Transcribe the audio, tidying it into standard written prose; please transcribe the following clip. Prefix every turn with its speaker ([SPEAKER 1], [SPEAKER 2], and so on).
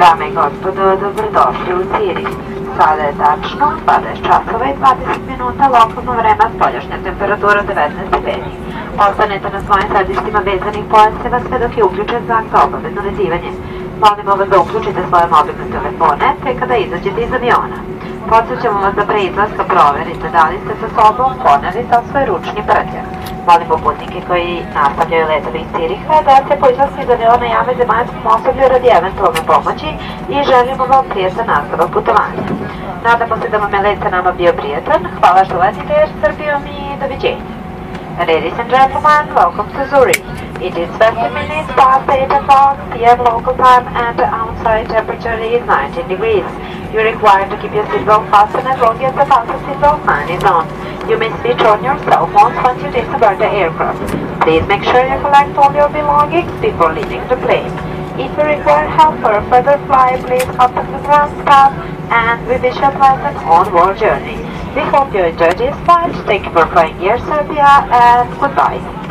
[SPEAKER 1] Dame i gospodo, dobrodošli u Cirih. Sada je tačno 20 časova i 20 minuta, lokalno vreme, spoljašnja temperatura 19 stepeni. Ostanete na svojim sedištima vezanih pojaseva sve dok je uključen znak za obavezno vezivanje. Molimo vas da uključite svoje mobilne telefone te kada izađete iz aviona. Podsjećamo vas da pre izlaska proverite da li ste sa sobom poneli sa svoj ručni prtljag. Molimo putnike koji nastavljaju letovi iz Ciriha da se po izlasku iz aviona jave zemaljskom osoblju radi eventualne pomoći i želimo vam prijetan nastavak putovanja. Nadamo se da vam je let sa nama bio prijetan. Hvala što letite Air Srbijom i doviđenja. Ladies and gentlemen, welcome to Zurich. It is 20 minutes past 8 o'clock p.m. local time and the outside temperature is 19 degrees. You're required to keep your seatbelt fastened as long as the fasten seatbelt sign is on. You may switch on your cell phones once you disembark the aircraft. Please make sure you collect all your belongings before leaving the plane. If you require help for a further flight, please contact the ground staff and we wish you a pleasant onward journey. We hope you enjoy this flight. Thank you for flying Air Serbia and goodbye.